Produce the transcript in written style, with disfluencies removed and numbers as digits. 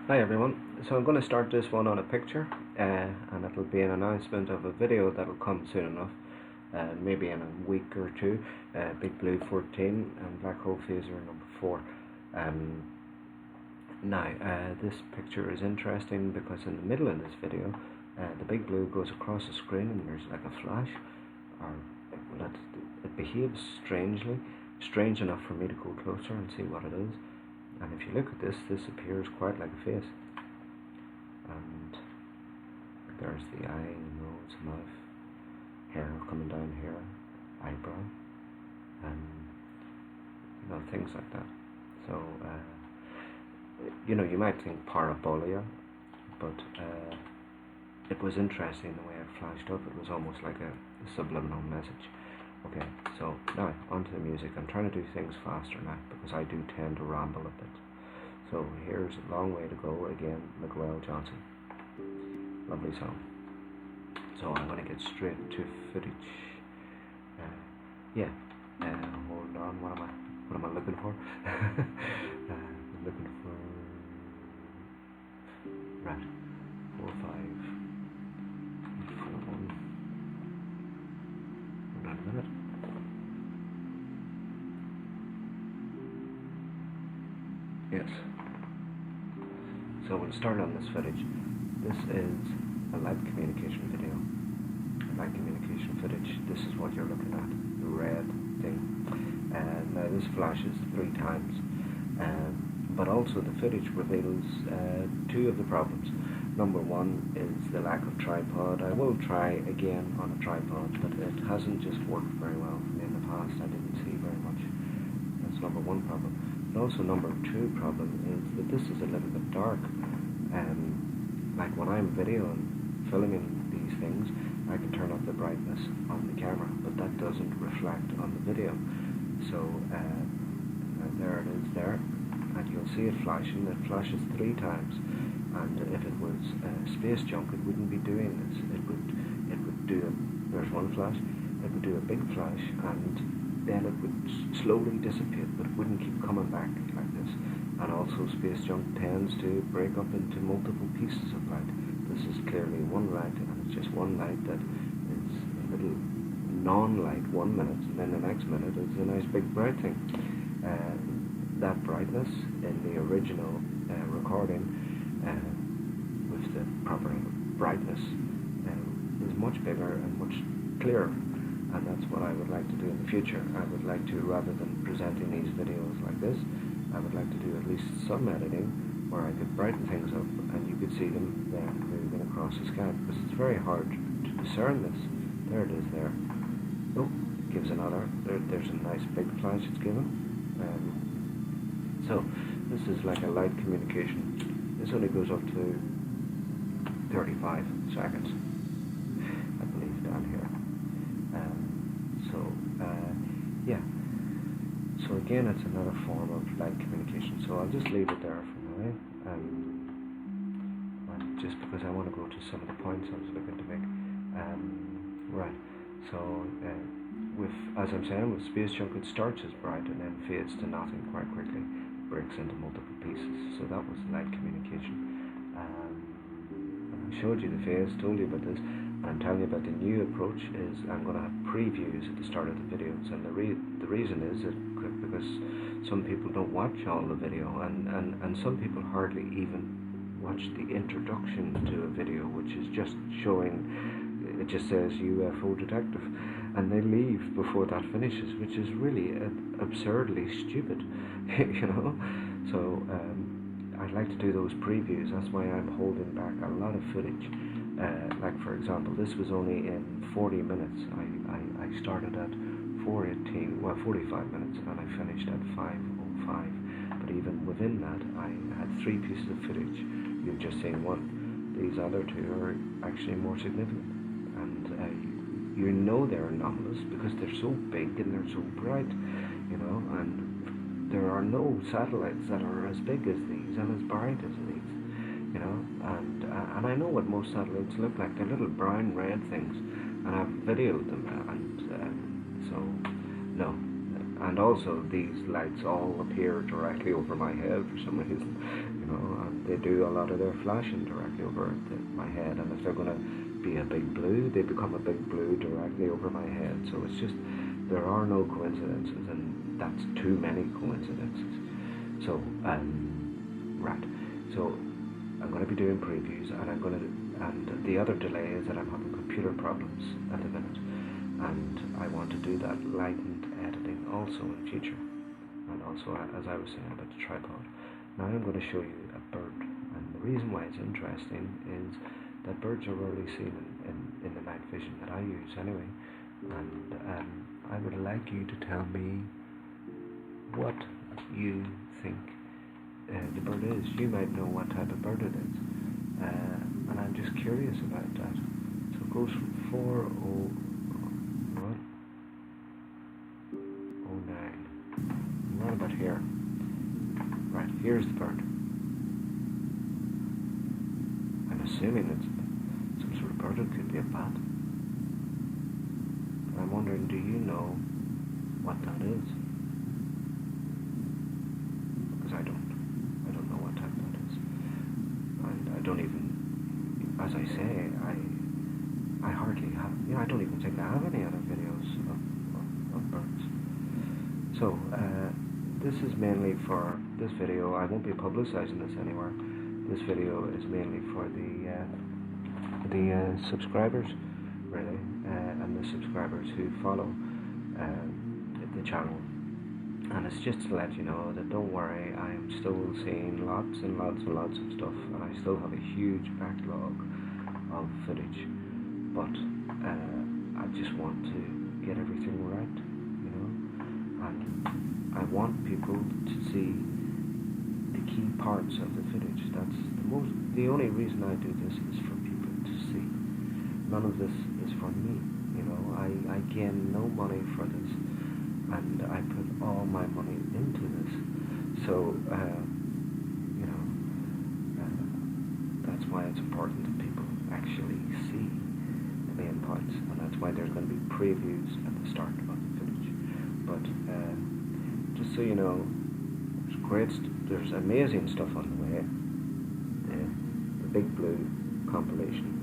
Hi everyone, so I'm going to start this one on a picture and it'll be an announcement of a video that'll come soon enough, maybe in a week or two. Big Blue 14 and Black Hole Phaser number 4. This picture is interesting because in the middle of this video the Big Blue goes across the screen and there's like a flash, or it behaves strangely, strange enough for me to go closer and see what it is. And if you look at this, this appears quite like a face. And there's the eye, nose, mouth, hair coming down here, eyebrow, and things like that. So, you might think parabolia, but it was interesting the way it flashed up. It was almost like a subliminal message. Okay, so now on to the music. I'm trying to do things faster now because I do tend to ramble a bit. So here's A Long Way to Go again, Miguel Johnson. Lovely song. So I'm going to get straight to footage. Hold on. What am I looking for? I'm looking for right 4, 5, 4, 1. Hold on a minute. Yes. So we'll start on this footage. This is a light communication video. Light communication footage. This is what you're looking at. The red thing. Now this flashes 3 times. But also the footage reveals 2 of the problems. Number 1 is the lack of tripod. I will try again on a tripod, but it hasn't just worked very well for me in the past. I didn't see very much. That's number 1 problem. But also number 2 problem is that this is a little bit dark. Like when I'm videoing, filming these things, I can turn up the brightness on the camera, but that doesn't reflect on the video. So there it is there, and you'll see it flashing. It flashes 3 times, and if it was space junk, it wouldn't be doing this. It would do there's one flash. It would do a big flash, and then it would slowly dissipate, but it wouldn't keep coming back like this. And also space junk tends to break up into multiple pieces of light. This is clearly one light, and it's just one light that is a little non-light 1 minute, and then the next minute it's a nice big bright thing. That brightness in the original recording with the proper brightness is much bigger and much clearer. And that's what I would like to do in the future. I would like to, rather than presenting these videos like this, I would like to do at least some editing where I could brighten things up and you could see them then moving across the sky, because it's very hard to discern this. There it is there. Oh, it gives another. There's a nice big flash it's given. So this is like a light communication. This only goes up to 35 seconds, I believe, down here. So again, it's another form of light communication. So I'll just leave it there for now, just because I want to go to some of the points I was looking to make. Right. So as I'm saying, with space junk, it starts as bright and then fades to nothing quite quickly, breaks into multiple pieces. So that was light communication. And I showed you the phase, told you about this. I'm telling you about the new approach is I'm going to have previews at the start of the videos, and the reason is because some people don't watch all the video, and some people hardly even watch the introduction to a video, which is just showing, it just says UFO detective, and they leave before that finishes, which is really absurdly stupid, So I'd like to do those previews. That's why I'm holding back a lot of footage. Like for example, this was only in 40 minutes. I started at 45 minutes, and I finished at 5:05. But even within that, I had 3 pieces of footage. You've just seen one. These other 2 are actually more significant, and they're anomalous because they're so big and they're so bright, and there are no satellites that are as big as these and as bright as these. And I know what most satellites look like. They're little brown red things, and I've videoed them, and so no. And also these lights all appear directly over my head for some reason, and they do a lot of their flashing directly over my head, and if they're going to be a big blue, they become a big blue directly over my head. So it's just, there are no coincidences, and that's too many coincidences. So right, so I'm going to be doing previews, and the other delay is that I'm having computer problems at the minute, and I want to do that lightened editing also in future. And also, as I was saying about the tripod, now I'm going to show you a bird, and the reason why it's interesting is that birds are rarely seen in the night vision that I use anyway, and I would like you to tell me what you think the bird is. You might know what type of bird it is, and I'm just curious about that. So it goes from 4:09. What about here? Right, here's the bird. I'm assuming it's some sort of bird. It could be a bat. But I'm wondering, do you know what that is? Because I don't know what type that is. And I don't even, as I say, I hardly have, I don't even think I have any other videos of birds. So, this is mainly for this video. I won't be publicizing this anywhere. This video is mainly for the subscribers, really, and the subscribers who follow the channel. And it's just to let you know that don't worry, I am still seeing lots and lots and lots of stuff, and I still have a huge backlog of footage. But I just want to get everything right, and I want people to see the key parts of the footage. That's the only reason I do this is for people to see. None of this is for me, I gain no money for this, and I put all my money into this. So, that's why it's important that people actually see the main parts, and that's why there's going to be previews at the start of the footage. But just so you know, there's amazing stuff on the way. The Big Blue compilation